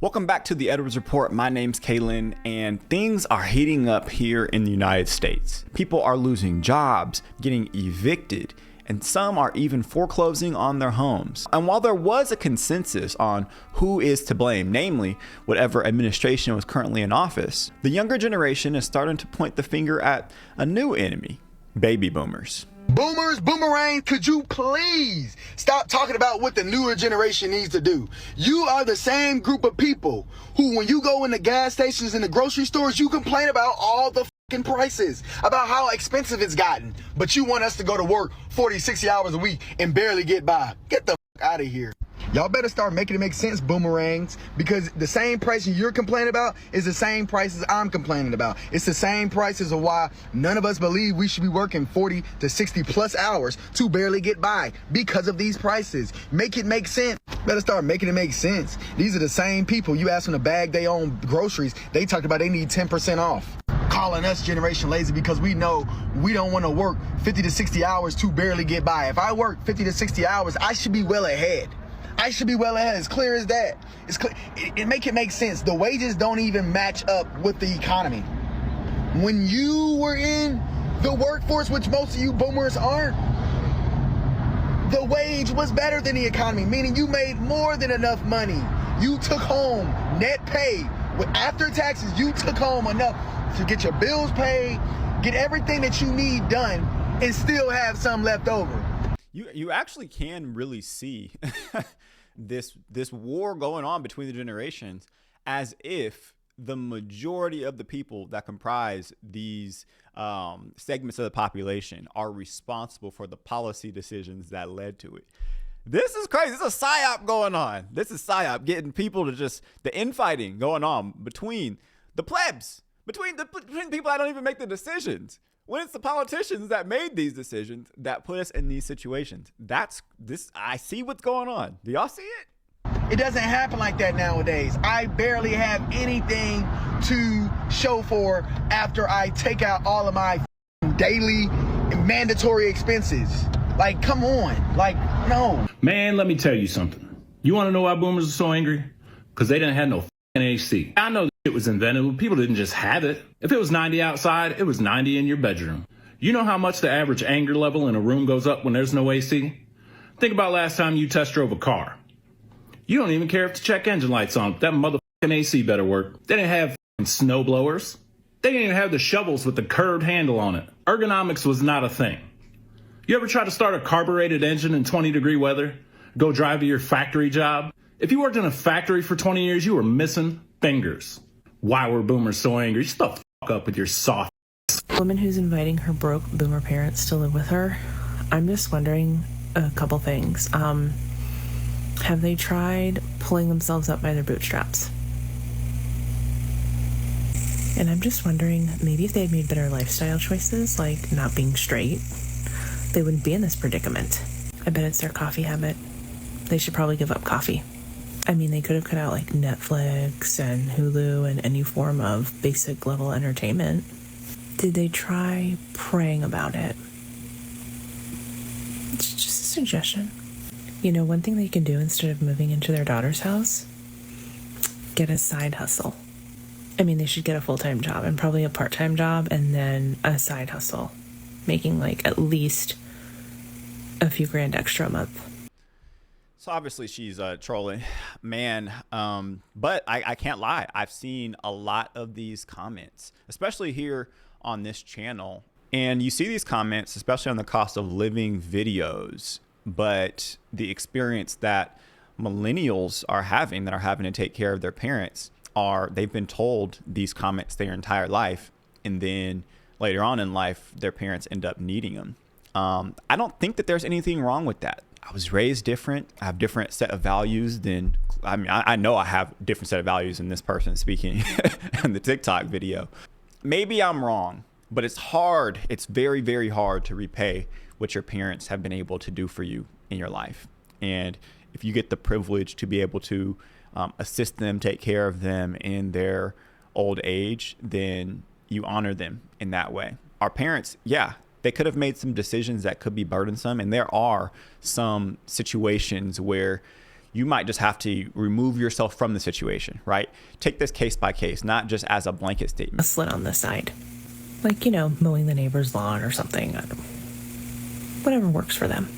Welcome back to the Edwards Report. My name's Kaylin, and things are heating up here in the United States. People are losing jobs, getting evicted, and some are even foreclosing on their homes. And while there was a consensus on who is to blame, namely whatever administration was currently in office, the younger generation is starting to point the finger at a new enemy: baby boomers. Boomers, boomerang, could you please stop talking about what the newer generation needs to do? You are the same group of people who, when you go in the gas stations and the grocery stores, you complain about all the fucking prices, about how expensive it's gotten. But you want us to go to work 40, 60 hours a week and barely get by. Get the fuck out of here. Y'all better start making it make sense, boomerangs, because the same prices you're complaining about is the same prices I'm complaining about. It's the same prices of why none of us believe we should be working 40 to 60 plus hours to barely get by because of these prices. Make it make sense. Better start making it make sense. These are the same people you ask them to bag their own groceries. They talked about they need 10% off. Calling us generation lazy because we know we don't want to work 50 to 60 hours to barely get by. If I work 50 to 60 hours, I should be well ahead. I should be well ahead. As clear as that. It's clear. It make it make sense. The wages don't even match up with the economy. When you were in the workforce, which most of you boomers aren't, the wage was better than the economy, meaning you made more than enough money. You took home net pay. After taxes, you took home enough to get your bills paid, get everything that you need done, and still have some left over. You actually can really see this war going on between the generations, as if the majority of the people that comprise these segments of the population are responsible for the policy decisions that led to it. This is crazy. This is a psyop going on. This is psyop getting people to just the infighting going on between the plebs, between people that don't even make the decisions. When it's the politicians that made these decisions that put us in these situations. I see what's going on. Do y'all see it? It doesn't happen like that nowadays. I barely have anything to show for after I take out all of my daily mandatory expenses. Like, come on. Like, no. Man, let me tell you something. You want to know why boomers are so angry? Because they didn't have no AC. I know it was invented, but people didn't just have it. If it was 90 outside, it was 90 in your bedroom. You know how much the average anger level in a room goes up when there's no AC? Think about last time you test drove a car. You don't even care if the check engine light's on. That motherfucking AC better work. They didn't have snow blowers. They didn't even have the shovels with the curved handle on it. Ergonomics was not a thing. You ever try to start a carbureted engine in 20-degree weather? Go drive to your factory job? If you worked in a factory for 20 years, you were missing fingers. Why were boomers so angry? Shut the fuck up with your soft. Woman who's inviting her broke boomer parents to live with her. I'm just wondering a couple things. Have they tried pulling themselves up by their bootstraps? And I'm just wondering, maybe if they had made better lifestyle choices, like not being straight, they wouldn't be in this predicament. I bet it's their coffee habit. They should probably give up coffee. I mean, they could have cut out like Netflix and Hulu and any form of basic level entertainment. Did they try praying about it? It's just a suggestion. You know, one thing they can do instead of moving into their daughter's house, get a side hustle. I mean, they should get a full-time job and probably a part-time job and then a side hustle, making like at least a few grand extra a month. So obviously she's trolling, man. But I can't lie. I've seen a lot of these comments, especially here on this channel. And you see these comments, especially on the cost of living videos. But the experience that millennials are having that are having to take care of their parents they've been told these comments their entire life. And then later on in life, their parents end up needing them. I don't think that there's anything wrong with that. I was raised different. I have different set of values than, I know I have different set of values than this person speaking in the TikTok video. Maybe I'm wrong, but it's hard. It's very, very hard to repay what your parents have been able to do for you in your life. And if you get the privilege to be able to assist them, take care of them in their old age, then you honor them in that way. Our parents, yeah, they could have made some decisions that could be burdensome. And there are some situations where you might just have to remove yourself from the situation, right? Take this case by case, not just as a blanket statement. A slit on the side. Like, mowing the neighbor's lawn or something. Whatever works for them.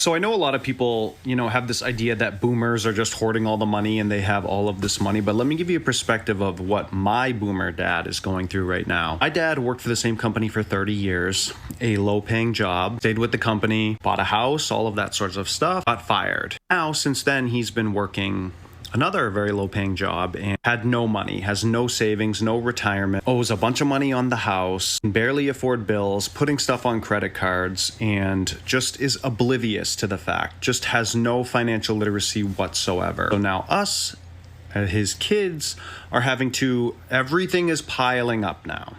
So I know a lot of people, have this idea that boomers are just hoarding all the money and they have all of this money. But let me give you a perspective of what my boomer dad is going through right now. My dad worked for the same company for 30 years, a low-paying job, stayed with the company, bought a house, all of that sorts of stuff, got fired. Now, since then, he's been working another very low-paying job and had no money, has no savings, no retirement, owes a bunch of money on the house, can barely afford bills, putting stuff on credit cards, and just is oblivious to the fact, just has no financial literacy whatsoever. So now us, his kids, are having to, everything is piling up now.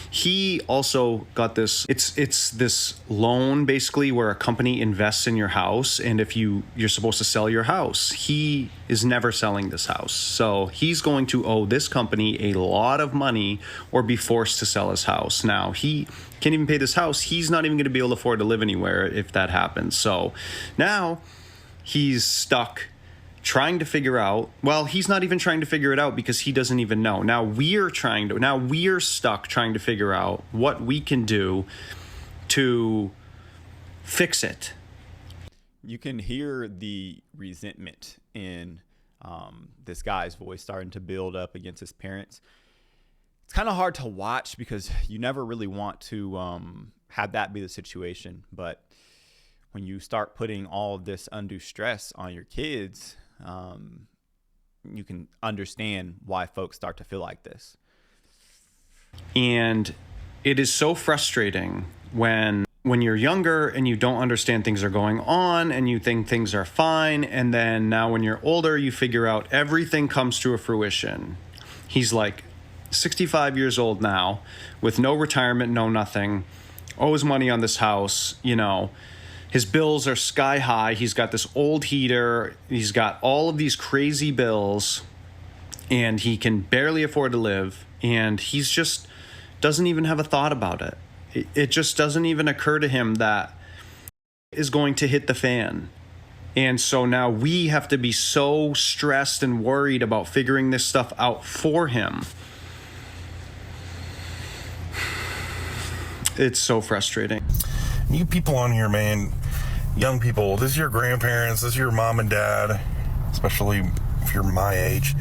He also got this, it's this loan basically where a company invests in your house, and if you're supposed to sell your house, he is never selling this house. So he's going to owe this company a lot of money or be forced to sell his house. Now he can't even pay this house. He's not even going to be able to afford to live anywhere if that happens. So now he's stuck trying to figure out, well, he's not even trying to figure it out because he doesn't even know. Now we're stuck trying to figure out what we can do to fix it. You can hear the resentment in this guy's voice starting to build up against his parents. It's kind of hard to watch because you never really want to have that be the situation. But when you start putting all of this undue stress on your kids, you can understand why folks start to feel like this. And it is so frustrating when you're younger and you don't understand things are going on and you think things are fine, and then now when you're older you figure out everything comes to a fruition. He's like 65 years old now with no retirement, no nothing, owes money on this house, his bills are sky high. He's got this old heater. He's got all of these crazy bills, and he can barely afford to live. And he's just doesn't even have a thought about it. It just doesn't even occur to him that is going to hit the fan. And so now we have to be so stressed and worried about figuring this stuff out for him. It's so frustrating. You people on here, man, young people, this is your grandparents, this is your mom and dad, especially if you're my age.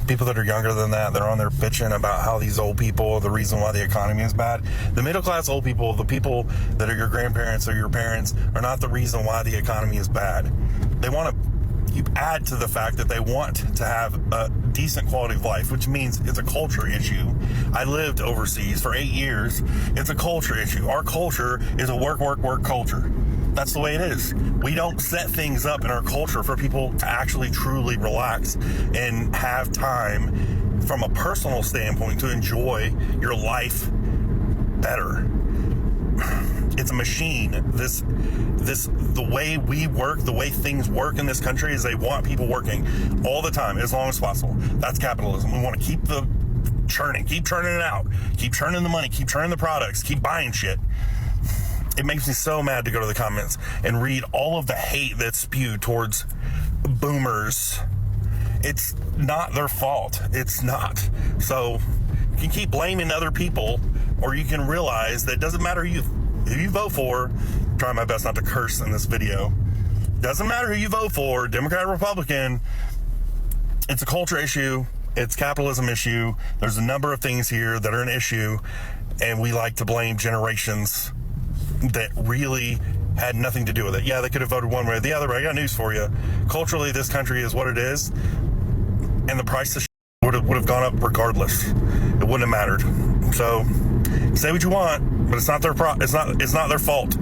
People that are younger than that, they're on there bitching about how these old people are the reason why the economy is bad. The middle class old people, the people that are your grandparents or your parents, are not the reason why the economy is bad. They want to add to the fact that they want to have a decent quality of life, which means it's a culture issue. I lived overseas for 8 years. It's a culture issue. Our culture is a work culture. That's the way it is. We don't set things up in our culture for people to actually truly relax and have time from a personal standpoint to enjoy your life better. It's a machine. The way we work, the way things work in this country is they want people working all the time as long as possible. That's capitalism. We want to keep the churning, keep churning it out, keep churning the money, keep churning the products, keep buying shit. It makes me so mad to go to the comments and read all of the hate that's spewed towards boomers. It's not their fault. It's not. So you can keep blaming other people, or you can realize that it doesn't matter who you vote for. I'm trying my best not to curse in this video. Doesn't matter who you vote for, Democrat or Republican. It's a culture issue. It's a capitalism issue. There's a number of things here that are an issue, and we like to blame generations that really had nothing to do with it. Yeah, they could have voted one way or the other, but I got news for you. Culturally, this country is what it is, and the price of would have gone up regardless. It wouldn't have mattered. So say what you want, but it's not their it's not their fault.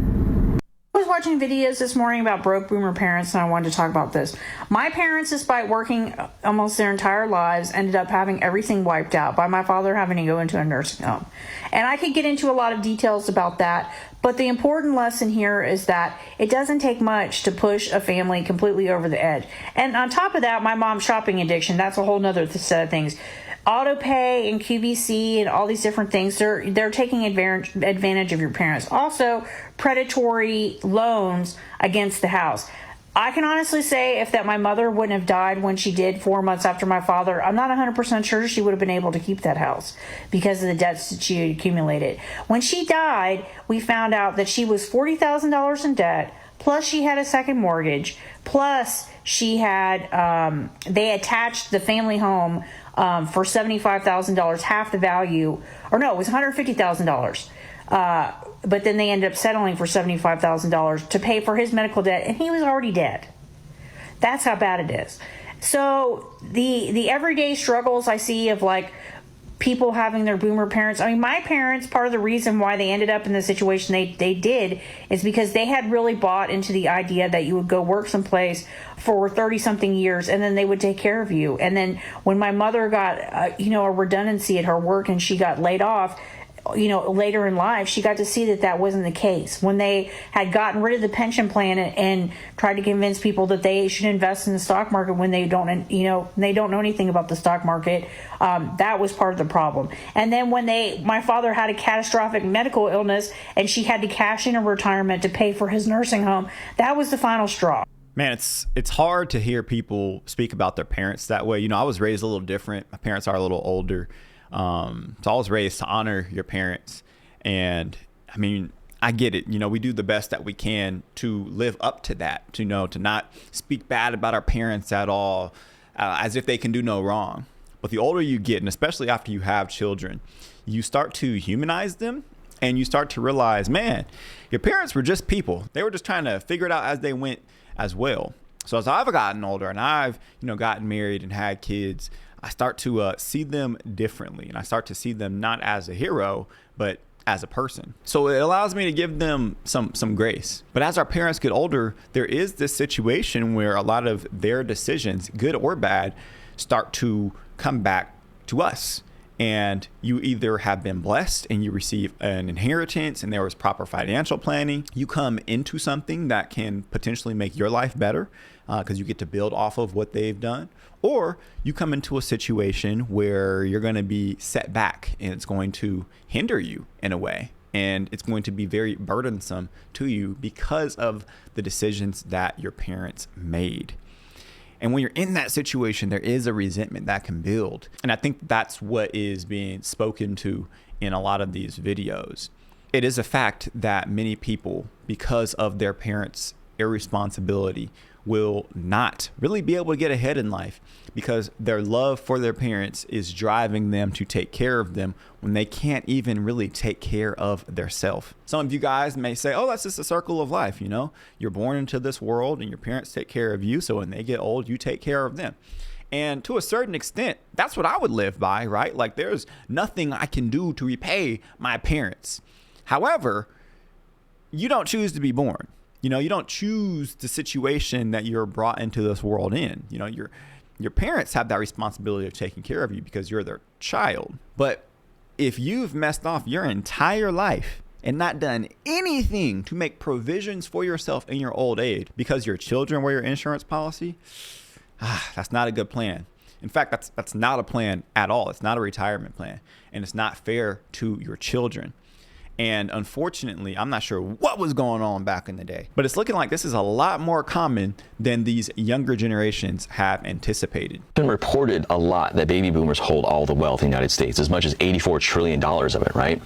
I was watching videos this morning about broke boomer parents, and I wanted to talk about this. My parents, despite working almost their entire lives, ended up having everything wiped out by my father having to go into a nursing home. And I could get into a lot of details about that, but the important lesson here is that it doesn't take much to push a family completely over the edge. And on top of that, my mom's shopping addiction, that's a whole nother set of things. Auto pay and QVC and all these different things, they're taking advantage of your parents. Also, predatory loans against the house. I can honestly say if that my mother wouldn't have died when she did 4 months after my father, I'm not 100% sure she would have been able to keep that house because of the debts that she had accumulated. When she died, we found out that she was $40,000 in debt, plus she had a second mortgage, plus she had, they attached the family home for $75,000, half the value, or no, it was $150,000. But then they ended up settling for $75,000 to pay for his medical debt, and he was already dead. That's how bad it is. So the everyday struggles I see of like people having their boomer parents. I mean, my parents, part of the reason why they ended up in the situation they did is because they had really bought into the idea that you would go work someplace for 30-something years and then they would take care of you. And then when my mother got, a redundancy at her work and she got laid off, later in life, she got to see that that wasn't the case. When they had gotten rid of the pension plan and tried to convince people that they should invest in the stock market when they don't know anything about the stock market, that was part of the problem. And then when my father had a catastrophic medical illness and she had to cash in a retirement to pay for his nursing home, that was the final straw. Man, it's hard to hear people speak about their parents that way. I was raised a little different. My parents are a little older. So I was raised to honor your parents. And I mean, I get it. We do the best that we can to live up to that, to not speak bad about our parents at all, as if they can do no wrong. But the older you get, and especially after you have children, you start to humanize them and you start to realize, man, your parents were just people. They were just trying to figure it out as they went as well. So as I've gotten older and I've, gotten married and had kids, I start to see them differently, and I start to see them not as a hero, but as a person. So it allows me to give them some grace. But as our parents get older, there is this situation where a lot of their decisions, good or bad, start to come back to us. And you either have been blessed and you receive an inheritance and there was proper financial planning. You come into something that can potentially make your life better because you get to build off of what they've done. Or you come into a situation where you're going to be set back and it's going to hinder you in a way. And it's going to be very burdensome to you because of the decisions that your parents made. And when you're in that situation, there is a resentment that can build. And I think that's what is being spoken to in a lot of these videos. It is a fact that many people, because of their parents' irresponsibility, will not really be able to get ahead in life because their love for their parents is driving them to take care of them when they can't even really take care of themselves. Some of you guys may say, oh, that's just a circle of life. You're born into this world and your parents take care of you. So when they get old, you take care of them. And to a certain extent, that's what I would live by, right? Like there's nothing I can do to repay my parents. However, you don't choose to be born. You don't choose the situation that you're brought into this world in. Your parents have that responsibility of taking care of you because you're their child. But if you've messed off your entire life and not done anything to make provisions for yourself in your old age because your children were your insurance policy, that's not a good plan. In fact, that's not a plan at all. It's not a retirement plan, and it's not fair to your children. And unfortunately, I'm not sure what was going on back in the day, but it's looking like this is a lot more common than these younger generations have anticipated. It's been reported a lot that baby boomers hold all the wealth in the United States, as much as $84 trillion of it, right?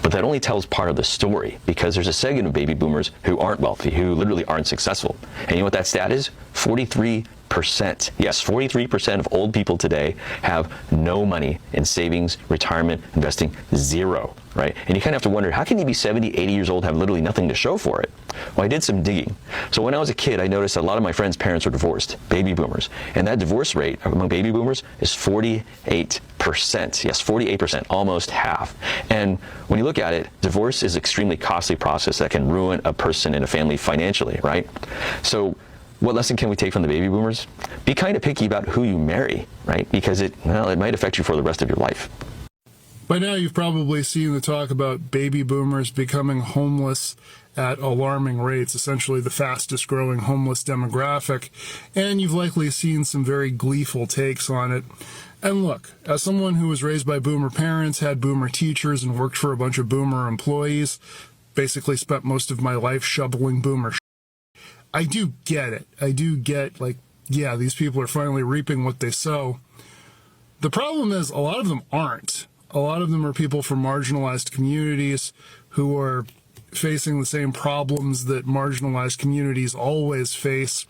But that only tells part of the story because there's a segment of baby boomers who aren't wealthy, who literally aren't successful. And you know what that stat is? 43%. Yes, 43% of old people today have no money in savings, retirement, investing, zero, right? And you kind of have to wonder, how can you be 70, 80 years old, have literally nothing to show for it? Well, I did some digging. So when I was a kid, I noticed a lot of my friends' parents were divorced, baby boomers. And that divorce rate among baby boomers is 48%. Yes, 48%, almost half. And when you look at it, divorce is an extremely costly process that can ruin a person and a family financially, right? So what lesson can we take from the baby boomers? Be kind of picky about who you marry, right? Because it might affect you for the rest of your life. By now, you've probably seen the talk about baby boomers becoming homeless at alarming rates, essentially the fastest growing homeless demographic, and you've likely seen some very gleeful takes on it. And look, as someone who was raised by boomer parents, had boomer teachers, and worked for a bunch of boomer employees, basically spent most of my life shoveling boomer I do get it. I do get, like, yeah, these people are finally reaping what they sow. The problem is a lot of them aren't. A lot of them are people from marginalized communities who are facing the same problems that marginalized communities always face,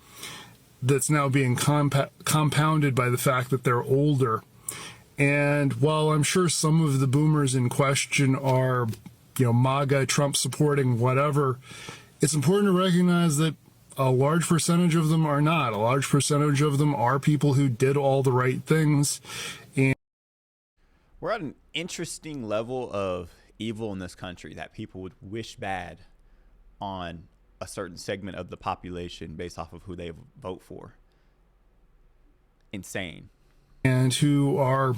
that's now being compounded by the fact that they're older. And while I'm sure some of the boomers in question are, MAGA, Trump supporting, whatever, it's important to recognize that a large percentage of them are not. A large percentage of them are people who did all the right things. And we're at an interesting level of evil in this country that people would wish bad on a certain segment of the population based off of who they vote for. Insane. And who are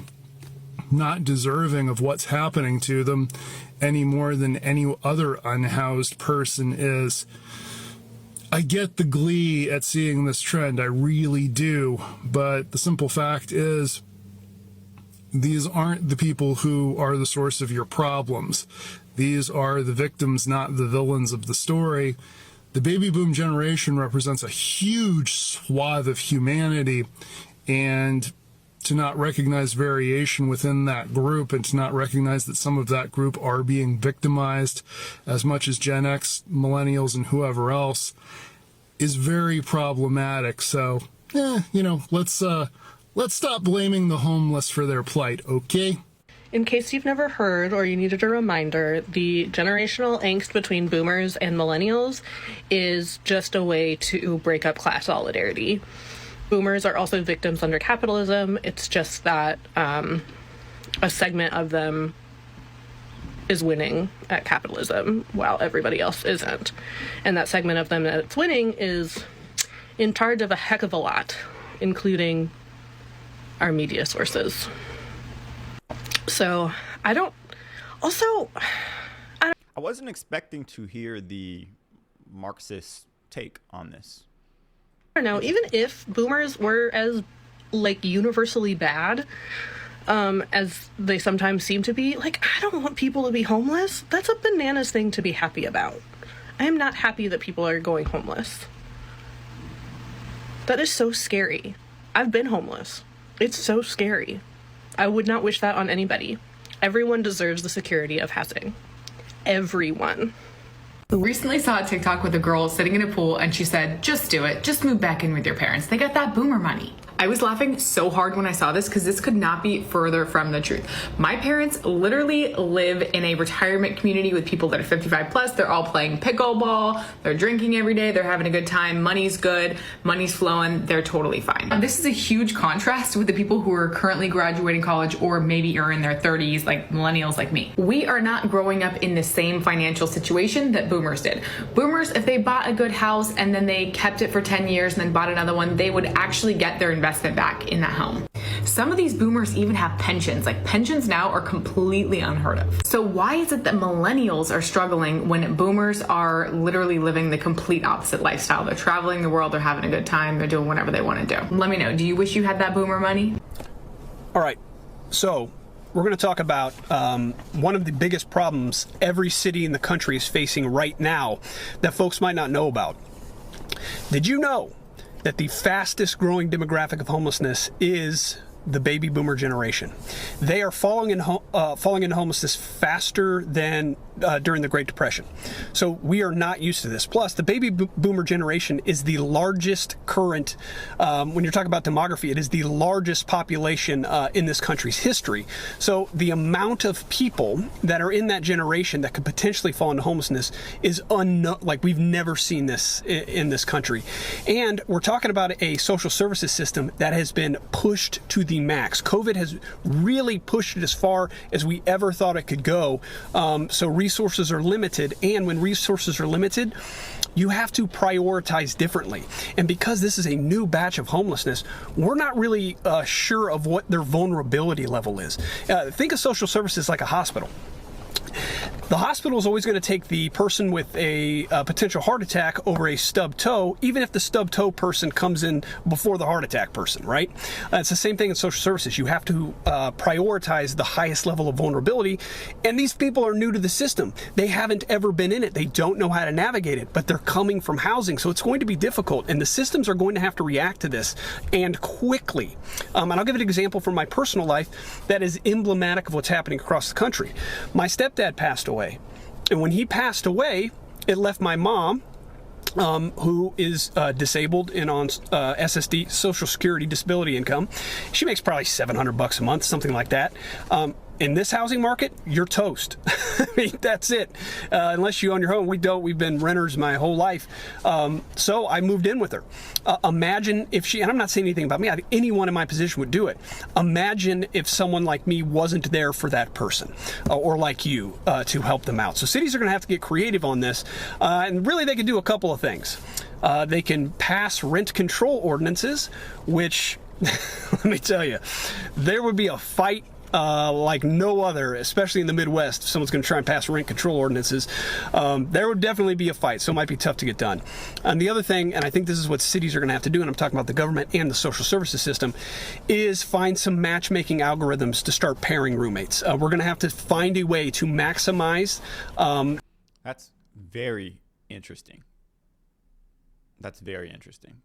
not deserving of what's happening to them any more than any other unhoused person is. I get the glee at seeing this trend, I really do, but the simple fact is these aren't the people who are the source of your problems. These are the victims, not the villains of the story. The baby boom generation represents a huge swath of humanity, and to not recognize variation within that group and to not recognize that some of that group are being victimized as much as Gen X, millennials, and whoever else is very problematic. So, let's stop blaming the homeless for their plight, okay? In case you've never heard or you needed a reminder, the generational angst between boomers and millennials is just a way to break up class solidarity. Boomers are also victims under capitalism. It's just that a segment of them is winning at capitalism while everybody else isn't. And that segment of them that's winning is in charge of a heck of a lot, including our media sources. So I wasn't expecting to hear the Marxist take on this. I don't know, even if boomers were as universally bad as they sometimes seem to be, I don't want people to be homeless. That's a bananas thing to be happy about. I am not happy that people are going homeless. That is so scary. I've been homeless. It's so scary. I would not wish that on anybody. Everyone deserves the security of housing. Everyone. Recently saw a TikTok with a girl sitting in a pool and she said, just do it. Just move back in with your parents. They got that boomer money. I was laughing so hard when I saw this because this could not be further from the truth. My parents literally live in a retirement community with people that are 55 plus. They're all playing pickleball. They're drinking every day. They're having a good time. Money's good. Money's flowing. They're totally fine. This is a huge contrast with the people who are currently graduating college or maybe are in their 30s, like millennials like me. We are not growing up in the same financial situation that boomers did. Boomers, if they bought a good house and then they kept it for 10 years and then bought another one, they would actually get their investment back in that home. Some of these boomers even have pensions. Pensions now are completely unheard of. So why is it that millennials are struggling when boomers are literally living the complete opposite lifestyle? They're traveling the world, they're having a good time, they're doing whatever they want to do. Let me know, do you wish you had that boomer money? All right, so we're going to talk about one of the biggest problems every city in the country is facing right now that folks might not know about. Did you know that the fastest growing demographic of homelessness is the baby boomer generation? They are falling into homelessness faster than during the Great Depression. So we are not used to this. Plus, the baby boomer generation is the largest current, when you're talking about demography, it is the largest population in this country's history. So the amount of people that are in that generation that could potentially fall into homelessness is we've never seen this in this country. And we're talking about a social services system that has been pushed to the max. COVID has really pushed it as far as we ever thought it could go. So resources are limited, and when resources are limited, you have to prioritize differently. And because this is a new batch of homelessness, we're not really sure of what their vulnerability level is. Think of social services like a hospital. The hospital is always going to take the person with a potential heart attack over a stubbed toe, even if the stubbed toe person comes in before the heart attack person, right? It's the same thing in social services. You have to prioritize the highest level of vulnerability, and these people are new to the system. They haven't ever been in it. They don't know how to navigate it, but they're coming from housing, so it's going to be difficult, and the systems are going to have to react to this, and quickly. And I'll give an example from my personal life that is emblematic of what's happening across the country. My stepdad passed away. And when he passed away, it left my mom, who is disabled and on SSD, Social Security disability income. She makes probably $700 a month, something like that. In this housing market, you're toast. I mean, that's it. Unless you own your home. We don't. We've been renters my whole life. So I moved in with her. Imagine if she, and I'm not saying anything about me, I think anyone in my position would do it. Imagine if someone like me wasn't there for that person, or like you, to help them out. So cities are going to have to get creative on this. And really, they can do a couple of things. They can pass rent control ordinances, which, let me tell you, there would be a fight like no other, especially in the Midwest. If someone's going to try and pass rent control ordinances, there would definitely be a fight, so it might be tough to get done. And the other thing, and I think this is what cities are going to have to do, and I'm talking about the government and the social services system, is find some matchmaking algorithms to start pairing roommates. We're going to have to find a way to maximize. That's very interesting. That's very interesting.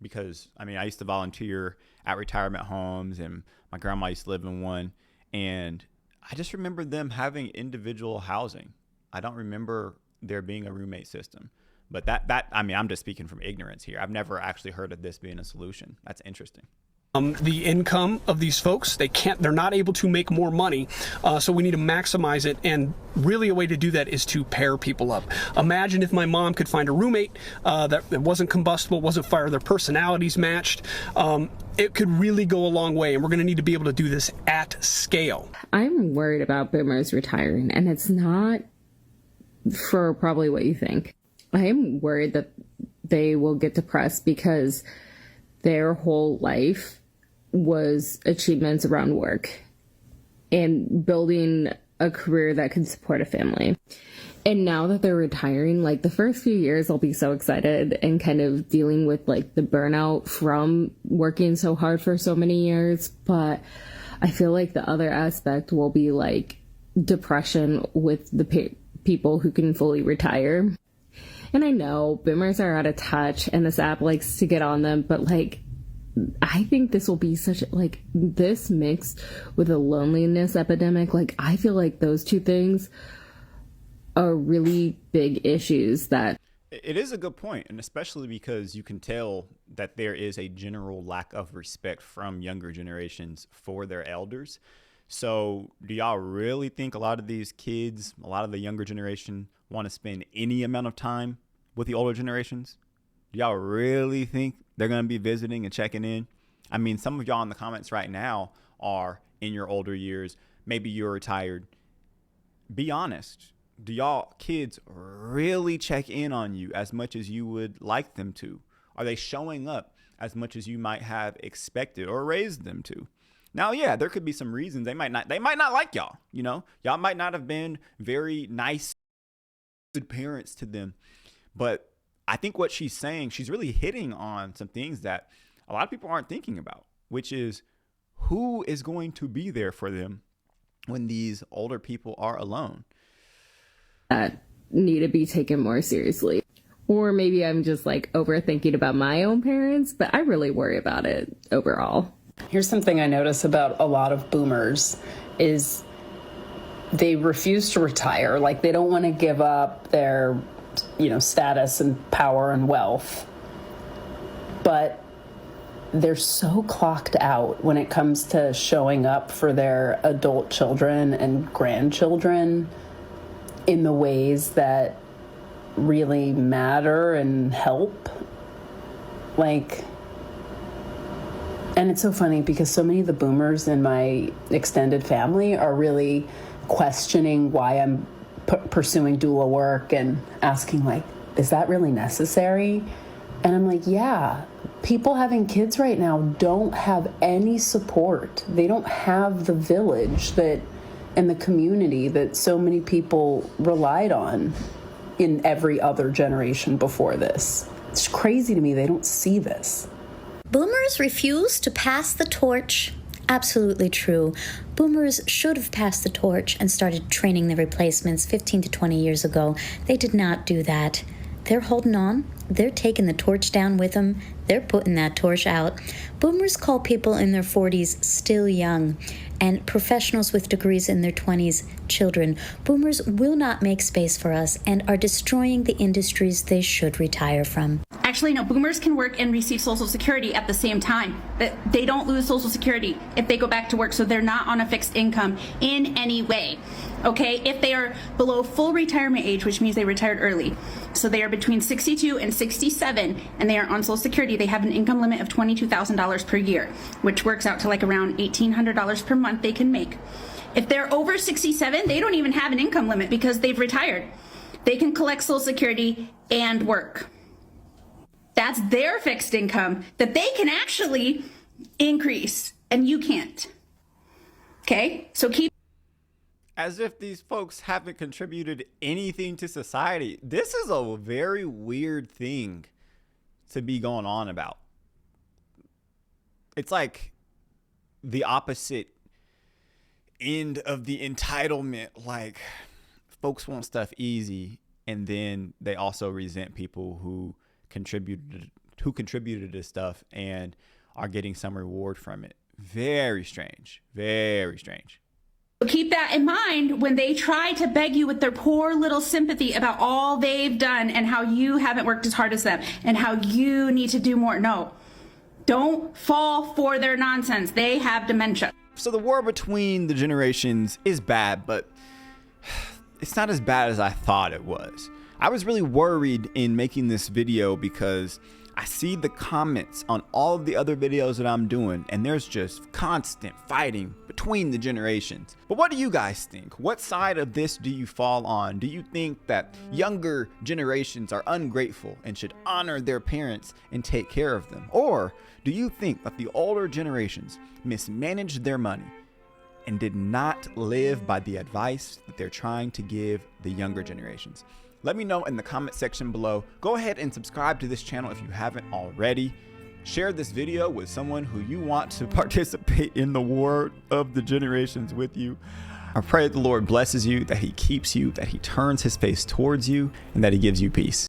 Because, I mean, I used to volunteer at retirement homes, and my grandma used to live in one, and I just remember them having individual housing. I don't remember there being a roommate system. But that I mean, I'm just speaking from ignorance here. I've never actually heard of this being a solution. That's interesting. The income of these folks, they're not able to make more money, so we need to maximize it, and really a way to do that is to pair people up. Imagine if my mom could find a roommate that wasn't combustible, wasn't fire, their personalities matched. It could really go a long way, and we're going to need to be able to do this at scale. I'm worried about boomers retiring, and it's not for probably what you think. I am worried that they will get depressed because their whole life was achievements around work and building a career that can support a family. And now that they're retiring, like the first few years, I'll be so excited and kind of dealing with like the burnout from working so hard for so many years. But I feel like the other aspect will be like depression with the people who can fully retire. And I know boomers are out of touch and this app likes to get on them, but like, I think this will be such like this mixed with a loneliness epidemic. Like, I feel like those two things are really big issues that. It is a good point, and especially because you can tell that there is a general lack of respect from younger generations for their elders. So do y'all really think a lot of these kids, a lot of the younger generation, want to spend any amount of time with the older generations? Do y'all really think they're going to be visiting and checking in? I mean, some of y'all in the comments right now are in your older years. Maybe you're retired. Be honest. Do y'all kids really check in on you as much as you would like them to? Are they showing up as much as you might have expected or raised them to? Now, yeah, there could be some reasons they might not like y'all. You know, y'all might not have been very nice, good parents to them. But I think what she's saying, she's really hitting on some things that a lot of people aren't thinking about, which is who is going to be there for them when these older people are alone. That need to be taken more seriously. Or maybe I'm just like overthinking about my own parents, but I really worry about it overall. Here's something I notice about a lot of boomers is they refuse to retire. Like, they don't want to give up their status and power and wealth, but they're so clocked out when it comes to showing up for their adult children and grandchildren in the ways that really matter and help. Like, and it's so funny because so many of the boomers in my extended family are really questioning why I'm pursuing doula work and asking, like, is that really necessary? And I'm like, yeah, people having kids right now don't have any support. They don't have the village that and the community that so many people relied on in every other generation before this. It's crazy to me they don't see this. Boomers refuse to pass the torch. Absolutely true. Boomers should have passed the torch and started training their replacements 15 to 20 years ago. They did not do that. They're holding on. They're taking the torch down with them. They're putting that torch out. Boomers call people in their 40s still young, and professionals with degrees in their 20s children. Boomers will not make space for us and are destroying the industries they should retire from. Actually, no, boomers can work and receive Social Security at the same time. But they don't lose Social Security if they go back to work, so they're not on a fixed income in any way. Okay, if they are below full retirement age, which means they retired early, so they are between 62 and 67, and they are on Social Security, they have an income limit of $22,000 per year, which works out to like around $1,800 per month they can make. If they're over 67, they don't even have an income limit because they've retired. They can collect Social Security and work. That's their fixed income that they can actually increase, and you can't. Okay, so keep. As if these folks haven't contributed anything to society. This is a very weird thing to be going on about. It's like the opposite end of the entitlement. Like, folks want stuff easy, and then they also resent people who contributed to stuff and are getting some reward from it. Very strange. Very strange. Keep that in mind when they try to beg you with their poor little sympathy about all they've done and how you haven't worked as hard as them and how you need to do more. No, don't fall for their nonsense. They have dementia. So the war between the generations is bad, but it's not as bad as I thought it was. I was really worried in making this video because I see the comments on all of the other videos that I'm doing, and there's just constant fighting between the generations. But what do you guys think? What side of this do you fall on? Do you think that younger generations are ungrateful and should honor their parents and take care of them? Or do you think that the older generations mismanaged their money and did not live by the advice that they're trying to give the younger generations? Let me know in the comment section below. Go ahead and subscribe to this channel if you haven't already. Share this video with someone who you want to participate in the war of the generations with you. I pray that the Lord blesses you, that he keeps you, that he turns his face towards you, and that he gives you peace.